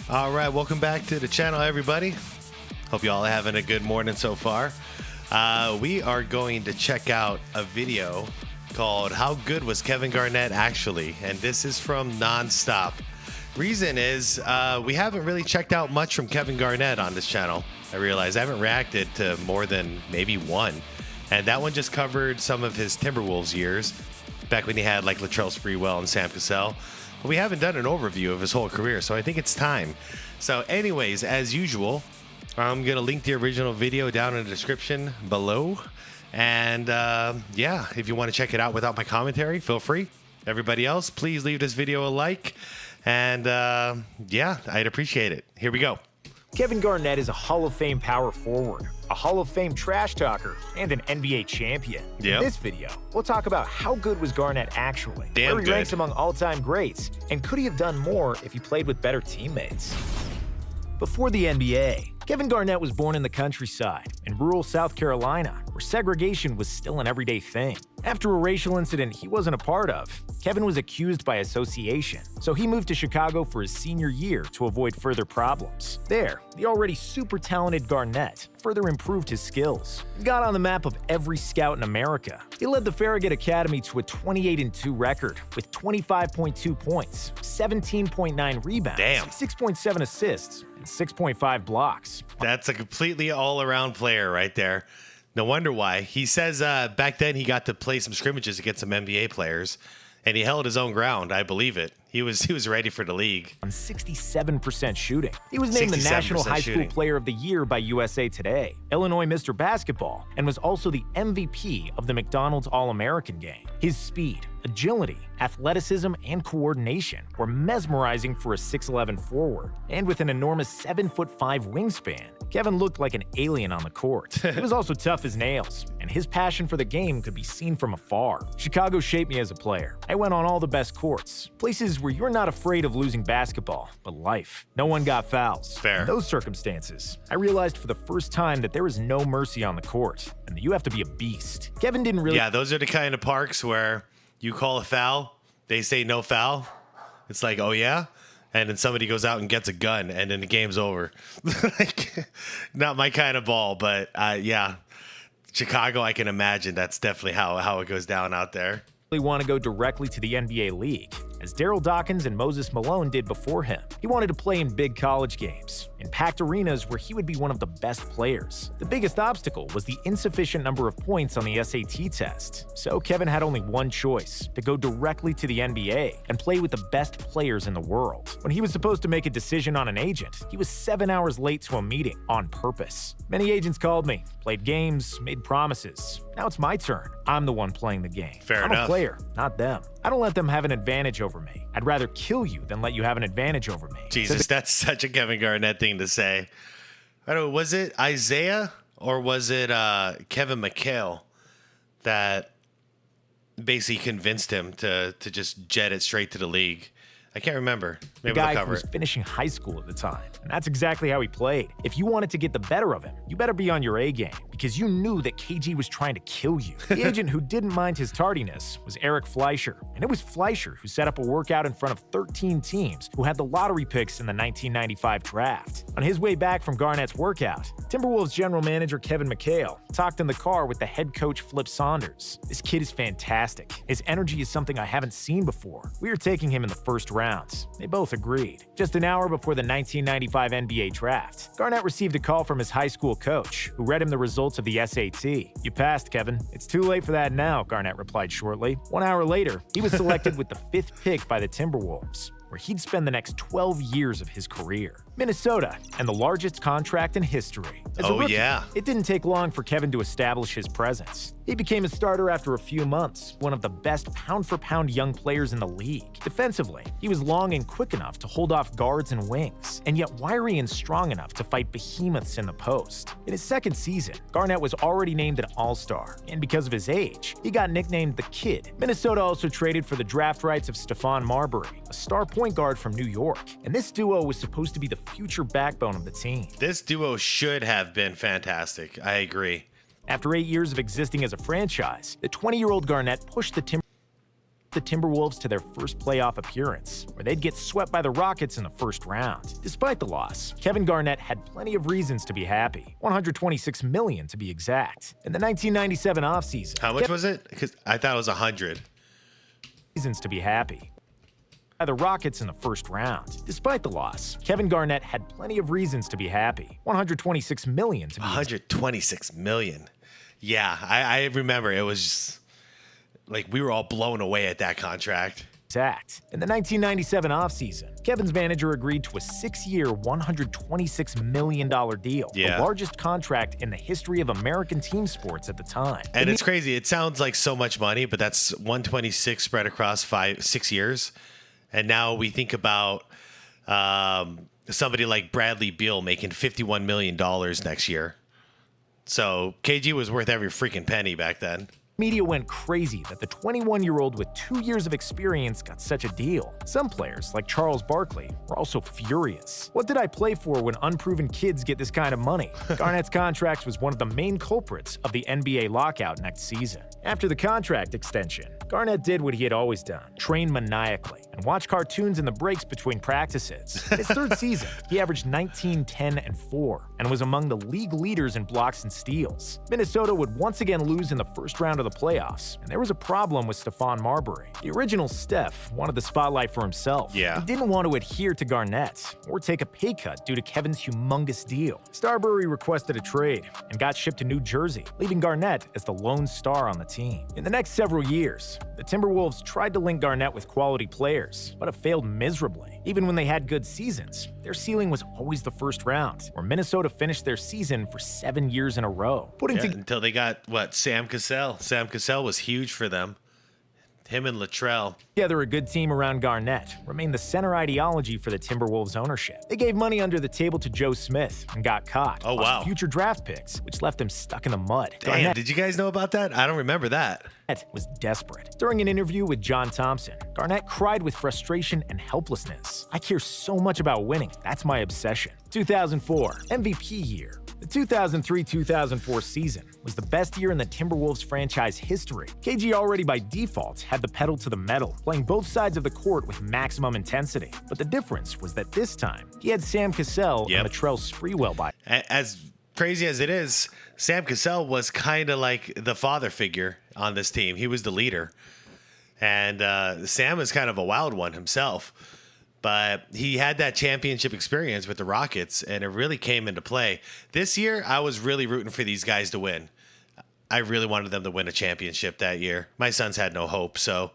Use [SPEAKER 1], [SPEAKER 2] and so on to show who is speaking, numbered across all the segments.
[SPEAKER 1] All right, welcome back to the channel, everybody. Hope you all are having a good morning so far. We are going to check out a video called How Good Was Kevin Garnett Actually? And this is from Nonstop. Reason is we haven't really checked out much from Kevin Garnett on this channel. I realize I haven't reacted to more than maybe one. And that one just covered some of his Timberwolves years, back when he had like Latrell Sprewell and Sam Cassell. But we haven't done an overview of his whole career, so I think it's time. So anyways, as usual, I'm going to link the original video down in the description below. And yeah, if you want to check it out without my commentary, feel free. Everybody else, please leave this video a like. And yeah, I'd appreciate it. Here we go.
[SPEAKER 2] Kevin Garnett is a Hall of Fame power forward, a Hall of Fame trash talker, and an NBA champion.
[SPEAKER 1] Yep.
[SPEAKER 2] In this video, we'll talk about how good was Garnett actually,
[SPEAKER 1] Damn
[SPEAKER 2] where he
[SPEAKER 1] good.
[SPEAKER 2] ranks among all-time greats, and could he have done more if he played with better teammates. Before the NBA, Kevin Garnett was born in the countryside, in rural South Carolina, where segregation was still an everyday thing. After a racial incident he wasn't a part of, Kevin was accused by association, so he moved to Chicago for his senior year to avoid further problems. There, the already super talented Garnett further improved his skills and got on the map of every scout in America. He led the Farragut Academy to a 28-2 record with 25.2 points, 17.9 rebounds,
[SPEAKER 1] Damn.
[SPEAKER 2] 6.7 assists, and 6.5 blocks.
[SPEAKER 1] That's a completely all-around player right there. No wonder why. He says back then he got to play some scrimmages against some NBA players, and he held his own ground. I believe it. He was ready for the league.
[SPEAKER 2] On 67% shooting. He was named the
[SPEAKER 1] 67%
[SPEAKER 2] National High School
[SPEAKER 1] shooting.
[SPEAKER 2] Player of the Year by USA Today, Illinois Mr. Basketball, and was also the MVP of the McDonald's All-American Game. His speed, agility, athleticism, and coordination were mesmerizing for a 6'11 forward. And with an enormous 7'5" wingspan, Kevin looked like an alien on the court. He was also tough as nails, and his passion for the game could be seen from afar. Chicago shaped me as a player. I went on all the best courts, places where you're not afraid of losing basketball, but life. No one got fouls.
[SPEAKER 1] Fair.
[SPEAKER 2] In those circumstances, I realized for the first time that there is no mercy on the court, and that you have to be a beast. Kevin didn't really...
[SPEAKER 1] Yeah, those are the kind of parks where you call a foul, they say no foul. It's like, oh yeah? And then somebody goes out and gets a gun, and then the game's over. Like, not my kind of ball, but yeah. Chicago, I can imagine that's definitely how it goes down out there.
[SPEAKER 2] want to go directly to the NBA league, as Daryl Dawkins and Moses Malone did before him. He wanted to play in big college games, in packed arenas where he would be one of the best players. The biggest obstacle was the insufficient number of points on the SAT test, so Kevin had only one choice: to go directly to the NBA and play with the best players in the world. When he was supposed to make a decision on an agent, he was 7 hours late to a meeting on purpose. Many agents called me, played games, made promises. Now it's my turn. I'm the one playing the game.
[SPEAKER 1] Fair
[SPEAKER 2] I'm
[SPEAKER 1] enough.
[SPEAKER 2] a player, not them. I don't let them have an advantage over me. I'd rather kill you than let you have an advantage over me.
[SPEAKER 1] Jesus, that's such a Kevin Garnett thing to say. I don't know, was it Isaiah or was it Kevin McHale that basically convinced him to just jet it straight to the league? I can't remember.
[SPEAKER 2] The
[SPEAKER 1] Maybe we'll
[SPEAKER 2] guy who
[SPEAKER 1] cover
[SPEAKER 2] was
[SPEAKER 1] it.
[SPEAKER 2] finishing high school at the time. And that's exactly how he played. If you wanted to get the better of him, you better be on your A game, because you knew that KG was trying to kill you. The agent who didn't mind his tardiness was Eric Fleischer. And it was Fleischer who set up a workout in front of 13 teams who had the lottery picks in the 1995 draft. On his way back from Garnett's workout, Timberwolves general manager Kevin McHale talked in the car with the head coach Flip Saunders. This kid is fantastic. His energy is something I haven't seen before. We are taking him in the first round. They both agreed. Just an hour before the 1995 NBA draft, Garnett received a call from his high school coach, who read him the results of the SAT. "You passed, Kevin. It's too late for that now," Garnett replied shortly. 1 hour later, he was selected with the 5th pick by the Timberwolves, where he'd spend the next 12 years of his career. Minnesota, and the largest contract in history. As a
[SPEAKER 1] Oh,
[SPEAKER 2] rookie,
[SPEAKER 1] yeah.
[SPEAKER 2] it didn't take long for Kevin to establish his presence. He became a starter after a few months, one of the best pound-for-pound young players in the league. Defensively, he was long and quick enough to hold off guards and wings, and yet wiry and strong enough to fight behemoths in the post. In his second season, Garnett was already named an All-Star, and because of his age, he got nicknamed the Kid. Minnesota also traded for the draft rights of Stephon Marbury, a star point guard from New York, and this duo was supposed to be the future backbone of the team.
[SPEAKER 1] This duo should have been fantastic. I agree.
[SPEAKER 2] After 8 years of existing as a franchise, the 20-year-old Garnett pushed the the Timberwolves to their first playoff appearance, where they'd get swept by the Rockets in the first round. Despite the loss, Kevin Garnett had plenty of reasons to be happy, $126 million to be exact. In the 1997 offseason,
[SPEAKER 1] How much was it? Because I thought it was 100.
[SPEAKER 2] reasons to be happy by the Rockets in the first round. Despite the loss, Kevin Garnett had plenty of reasons to be happy, $126 million to be exact.
[SPEAKER 1] 126 million. Yeah, I remember it was just, like we were all blown away at that contract.
[SPEAKER 2] In the 1997 offseason, Kevin's manager agreed to a 6-year, $126 million deal,
[SPEAKER 1] Yeah.
[SPEAKER 2] the largest contract in the history of American team sports at the time.
[SPEAKER 1] And it's crazy. It sounds like so much money, but that's 126 spread across 6 years. And now we think about somebody like Bradley Beal making $51 million next year. So KG was worth every freaking penny back then.
[SPEAKER 2] Media went crazy that the 21-year-old with 2 years of experience got such a deal. Some players, like Charles Barkley, were also furious. What did I play for when unproven kids get this kind of money? Garnett's contract was one of the main culprits of the NBA lockout next season. After the contract extension, Garnett did what he had always done, train maniacally, and watch cartoons in the breaks between practices. In his third season, he averaged 19, 10, and 4, and was among the league leaders in blocks and steals. Minnesota would once again lose in the first round of the playoffs, and there was a problem with Stephon Marbury. The original Steph wanted the spotlight for himself.
[SPEAKER 1] Yeah.
[SPEAKER 2] He didn't want to adhere to Garnett or take a pay cut due to Kevin's humongous deal. Starbury requested a trade and got shipped to New Jersey, leaving Garnett as the lone star on the team. In the next several years, the Timberwolves tried to link Garnett with quality players, but it failed miserably. Even when they had good seasons, their ceiling was always the first round, where Minnesota finished their season for 7 years in a row.
[SPEAKER 1] Until they got, Sam Cassell. Sam Cassell was huge for them. Him and Latrell.
[SPEAKER 2] Together, a good team around Garnett remained the center ideology for the Timberwolves ownership. They gave money under the table to Joe Smith and got caught.
[SPEAKER 1] Oh,
[SPEAKER 2] lost
[SPEAKER 1] wow.
[SPEAKER 2] Future draft picks, which left him stuck in the mud.
[SPEAKER 1] Damn, did you guys know about that? I don't remember that.
[SPEAKER 2] Garnett was desperate. During an interview with John Thompson, Garnett cried with frustration and helplessness. "I care so much about winning. That's my obsession." 2004, MVP year. The 2003-2004 season was the best year in the Timberwolves franchise history. KG already by default had the pedal to the metal, playing both sides of the court with maximum intensity. But the difference was that this time, he had Sam Cassell and Latrell Sprewell by.
[SPEAKER 1] As crazy as it is, Sam Cassell was kind of like the father figure on this team. He was the leader. And Sam is kind of a wild one himself. But he had that championship experience with the Rockets, and it really came into play. This year, I was really rooting for these guys to win. I really wanted them to win a championship that year. My Suns had no hope, so,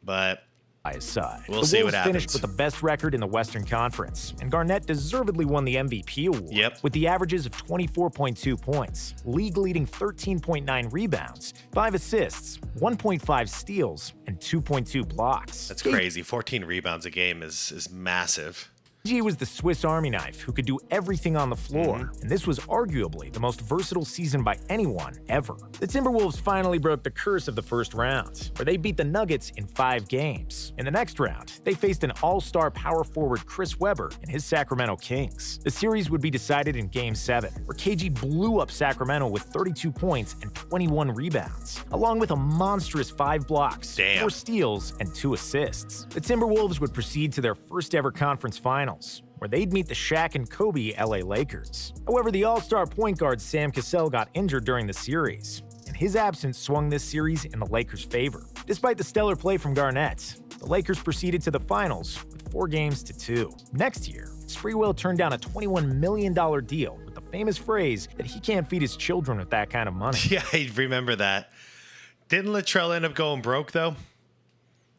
[SPEAKER 1] but
[SPEAKER 2] by his side.
[SPEAKER 1] We'll see what
[SPEAKER 2] Wolves
[SPEAKER 1] happens.
[SPEAKER 2] finished with the best record in the Western Conference, and Garnett deservedly won the MVP award with the averages of 24.2 points, league-leading 13.9 rebounds, 5 assists, 1.5 steals, and 2.2 blocks.
[SPEAKER 1] That's crazy. 14 rebounds a game is massive.
[SPEAKER 2] KG was the Swiss Army knife who could do everything on the floor, and this was arguably the most versatile season by anyone ever. The Timberwolves finally broke the curse of the first round, where they beat the Nuggets in 5 games. In the next round, they faced an all-star power forward Chris Webber and his Sacramento Kings. The series would be decided in Game 7, where KG blew up Sacramento with 32 points and 21 rebounds, along with a monstrous 5 blocks, 4 steals, and 2 assists. The Timberwolves would proceed to their first ever conference finals, where they'd meet the Shaq and Kobe LA Lakers. However, the all-star point guard Sam Cassell got injured during the series, and his absence swung this series in the Lakers' favor. Despite the stellar play from Garnett, the Lakers proceeded to the finals with 4-2. Next year, Sprewell turned down a $21 million deal with the famous phrase that he can't feed his children with that kind of money.
[SPEAKER 1] Yeah, I remember that. Didn't Latrell end up going broke though?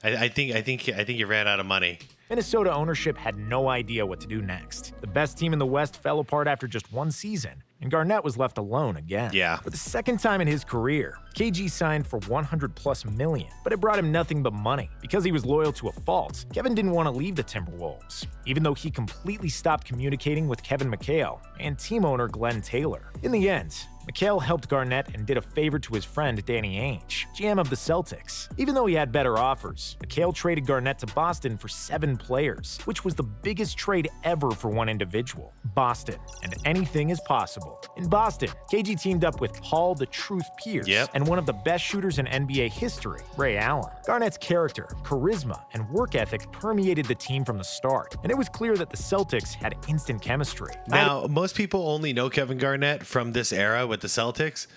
[SPEAKER 1] I think he ran out of money.
[SPEAKER 2] Minnesota ownership had no idea what to do next. The best team in the West fell apart after just 1 season, and Garnett was left alone again.
[SPEAKER 1] Yeah.
[SPEAKER 2] For the second time in his career, KG signed for $100+ million, but it brought him nothing but money. Because he was loyal to a fault, Kevin didn't want to leave the Timberwolves, even though he completely stopped communicating with Kevin McHale and team owner Glenn Taylor. In the end, McHale helped Garnett and did a favor to his friend Danny Ainge, GM of the Celtics. Even though he had better offers, McHale traded Garnett to Boston for 7 players, which was the biggest trade ever for one individual. Boston, and anything is possible. In Boston, KG teamed up with Paul the Truth Pierce and one of the best shooters in NBA history, Ray Allen. Garnett's character, charisma, and work ethic permeated the team from the start, and it was clear that the Celtics had instant chemistry.
[SPEAKER 1] Now, most people only know Kevin Garnett from this era with the Celtics,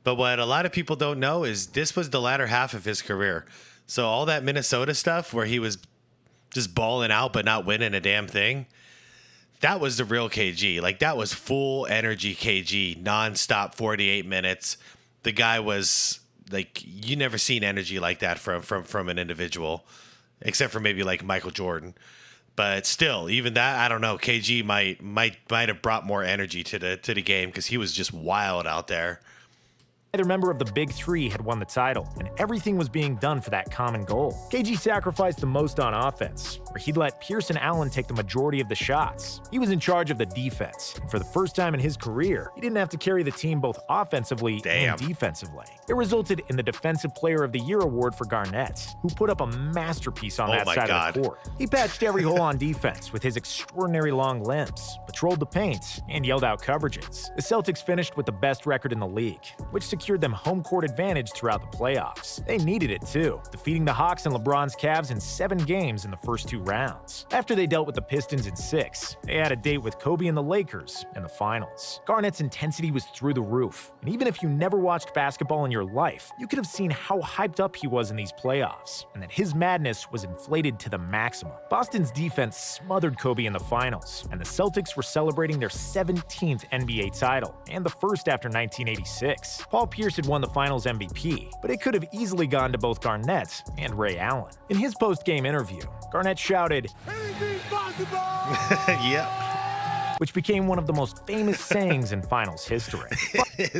[SPEAKER 1] but what a lot of people don't know is this was the latter half of his career. So all that Minnesota stuff where he was just balling out but not winning a damn thing, that was the real KG. Like, that was full energy KG, nonstop 48 minutes. The guy was like, you never seen energy like that from an individual, except for maybe like Michael Jordan. But still, even that, I don't know. KG might have brought more energy to the game because he was just wild out there.
[SPEAKER 2] Neither member of the Big Three had won the title, and everything was being done for that common goal. KG sacrificed the most on offense, where he'd let Pierce and Allen take the majority of the shots. He was in charge of the defense, and for the first time in his career, he didn't have to carry the team both offensively and defensively. It resulted in the Defensive Player of the Year award for Garnett, who put up a masterpiece on that side of the court. He patched every hole on defense with his extraordinary long limbs, patrolled the paint, and yelled out coverages. The Celtics finished with the best record in the league, which secured them home court advantage throughout the playoffs. They needed it too, defeating the Hawks and LeBron's Cavs in 7 games in the first 2 rounds. After they dealt with the Pistons in 6, they had a date with Kobe and the Lakers in the finals. Garnett's intensity was through the roof, and even if you never watched basketball in your life, you could have seen how hyped up he was in these playoffs, and that his madness was inflated to the maximum. Boston's defense smothered Kobe in the finals, and the Celtics were celebrating their 17th NBA title, and the first after 1986. Paul Pierce had won the Finals MVP, but it could have easily gone to both Garnett and Ray Allen. In his post-game interview, Garnett shouted, "Anything's possible!"
[SPEAKER 1] Yep.
[SPEAKER 2] Which became one of the most famous sayings in Finals history.
[SPEAKER 1] It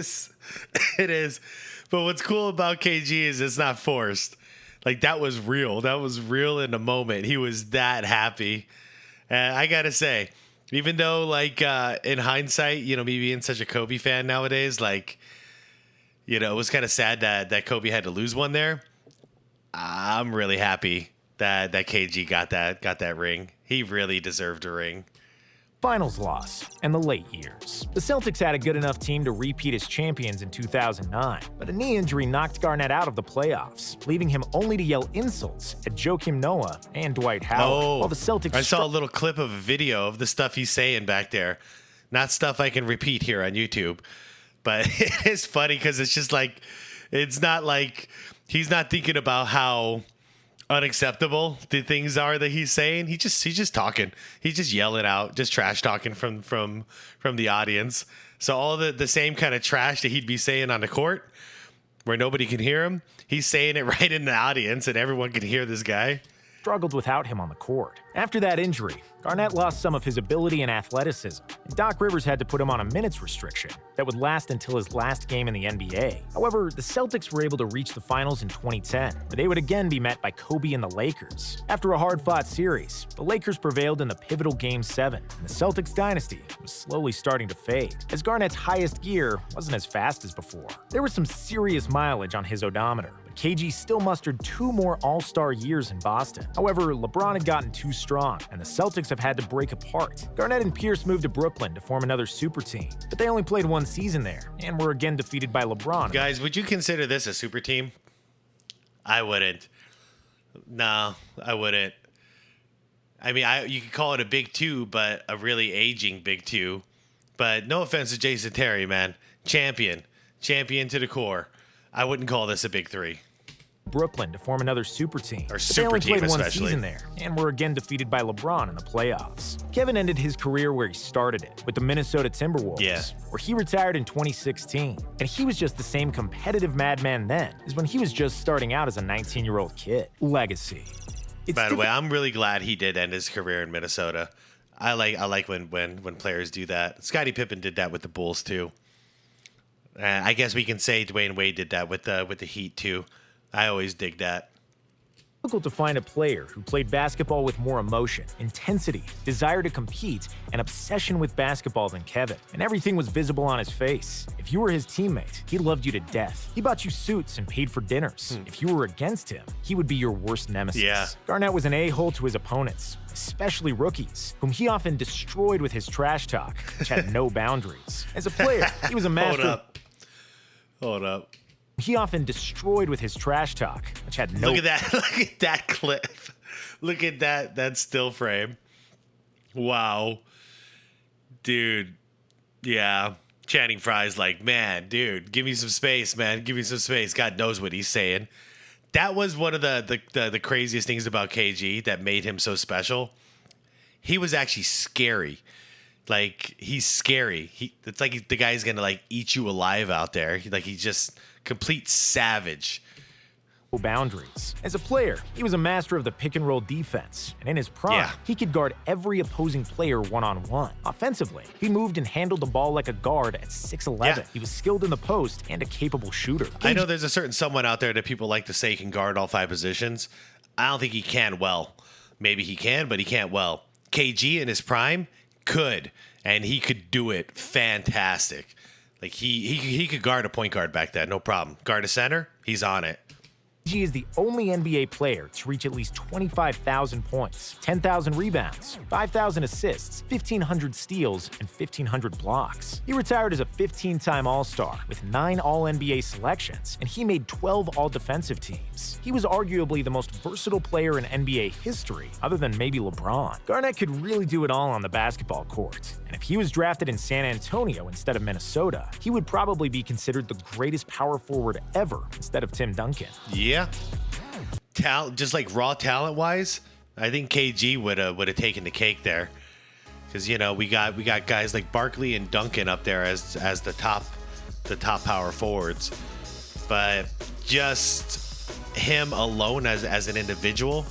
[SPEAKER 1] is. But what's cool about KG is it's not forced. Like, that was real. That was real in the moment. He was that happy. And I got to say, even though, like, in hindsight, me being such a Kobe fan nowadays, like, it was kind of sad that Kobe had to lose one there. I'm really happy that KG got that ring. He really deserved a ring.
[SPEAKER 2] Finals loss, and the late years. The Celtics had a good enough team to repeat as champions in 2009, but a knee injury knocked Garnett out of the playoffs, leaving him only to yell insults at Joakim Noah and Dwight Howard. While the Celtics
[SPEAKER 1] I saw a little clip of a video of the stuff he's saying back there. Not stuff I can repeat here on YouTube. But it's funny because it's just like, it's not like he's not thinking about how unacceptable the things are that he's saying. He's just talking. He's just yelling out, just trash talking from the audience. So all the same kind of trash that he'd be saying on the court where nobody can hear him, he's saying it right in the audience and everyone can hear this guy.
[SPEAKER 2] Struggled without him on the court. After that injury, Garnett lost some of his ability and athleticism, and Doc Rivers had to put him on a minutes restriction that would last until his last game in the NBA. However, the Celtics were able to reach the finals in 2010, where they would again be met by Kobe and the Lakers. After a hard-fought series, the Lakers prevailed in the pivotal Game 7, and the Celtics dynasty was slowly starting to fade, as Garnett's highest gear wasn't as fast as before. There was some serious mileage on his odometer, but KG still mustered 2 more All-Star years in Boston. However, LeBron had gotten too strong, and the Celtics have had to break apart. Garnett and Pierce moved to Brooklyn to form another super team, but they only played 1 season there, and were again defeated by LeBron.
[SPEAKER 1] Guys, would you consider this a super team? I wouldn't. No, I wouldn't. I mean, you could call it a big 2, but a really aging big 2. But no offense to Jason Terry, man. Champion to the core. I wouldn't call this a big 3.
[SPEAKER 2] Brooklyn to form another super team.
[SPEAKER 1] Or super team,
[SPEAKER 2] they only played 1
[SPEAKER 1] especially.
[SPEAKER 2] season there, and were again defeated by LeBron in the playoffs. Kevin ended his career where he started it, with the Minnesota Timberwolves, where he retired in 2016. And he was just the same competitive madman then as when he was just starting out as a 19-year-old kid. Legacy.
[SPEAKER 1] By the way, I'm really glad he did end his career in Minnesota. I like when players do that. Scottie Pippen did that with the Bulls too. I guess we can say Dwayne Wade did that with the Heat too. I always dig that.
[SPEAKER 2] Difficult to find a player who played basketball with more emotion, intensity, desire to compete, and obsession with basketball than Kevin, and everything was visible on his face. If you were his teammate, he loved you to death. He bought you suits and paid for dinners. If you were against him, he would be your worst nemesis.
[SPEAKER 1] Yeah.
[SPEAKER 2] Garnett was an a-hole to his opponents, especially rookies, whom he often destroyed with his trash talk, which had no boundaries. As a player, he was a master.
[SPEAKER 1] Hold up.
[SPEAKER 2] He often destroyed with his trash talk, which had no...
[SPEAKER 1] Look at that. Look at that clip. Look at that still frame. Wow. Dude. Yeah. Channing Frye's like, man, dude, give me some space, man. Give me some space. God knows what he's saying. That was one of the craziest things about KG that made him so special. He was actually scary. Like, he's scary. It's like the guy's gonna like eat you alive out there. He's just complete savage.
[SPEAKER 2] Boundaries. As a player, he was a master of the pick-and-roll defense, and in his prime, he could guard every opposing player one-on-one. Offensively, he moved and handled the ball like a guard at 6'11". He was skilled in the post and a capable shooter.
[SPEAKER 1] I know there's a certain someone out there that people like to say can guard all 5 positions. I don't think he can well. Maybe he can, but he can't well. KG in his prime could, and he could do it fantastic. Like, he could guard a point guard back then, no problem. Guard a center, he's on it.
[SPEAKER 2] KG is the only NBA player to reach at least 25,000 points, 10,000 rebounds, 5,000 assists, 1,500 steals, and 1,500 blocks. He retired as a 15-time All-Star with 9 All-NBA selections, and he made 12 All-Defensive teams. He was arguably the most versatile player in NBA history, other than maybe LeBron. Garnett could really do it all on the basketball court, and if he was drafted in San Antonio instead of Minnesota, he would probably be considered the greatest power forward ever instead of Tim Duncan.
[SPEAKER 1] Yeah. Just like raw talent wise, I think KG would have taken the cake there. Because, you know, we got guys like Barkley and Duncan up there as the top power forwards. But just him alone as an individual,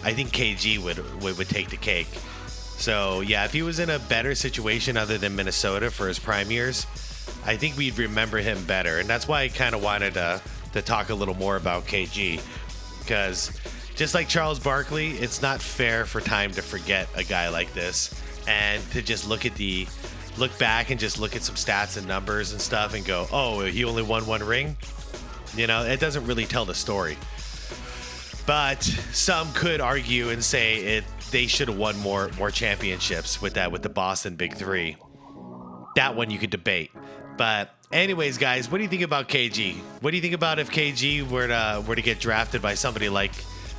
[SPEAKER 1] I think KG would take the cake. So yeah, if he was in a better situation other than Minnesota for his prime years, I think we'd remember him better. And that's why I kind of wanted to talk a little more about KG, because just like Charles Barkley, it's not fair for time to forget a guy like this and to just look back and just look at some stats and numbers and stuff and go, oh, he only won 1 ring. You know, it doesn't really tell the story. But some could argue and say they should have won more championships with the Boston Big Three. That one you could debate. But anyways, guys, what do you think about KG? What do you think about if KG were to get drafted by somebody like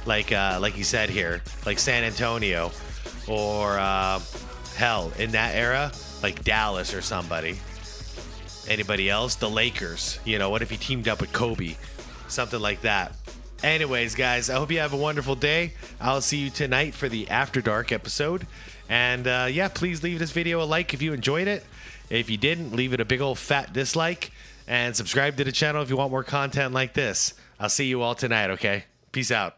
[SPEAKER 1] you said here, like San Antonio, or hell, in that era, like Dallas or somebody? Anybody else? The Lakers. You know, what if he teamed up with Kobe? Something like that. Anyways, guys, I hope you have a wonderful day. I'll see you tonight for the After Dark episode. And yeah, please leave this video a like if you enjoyed it. If you didn't, leave it a big old fat dislike. And subscribe to the channel if you want more content like this. I'll see you all tonight, okay? Peace out.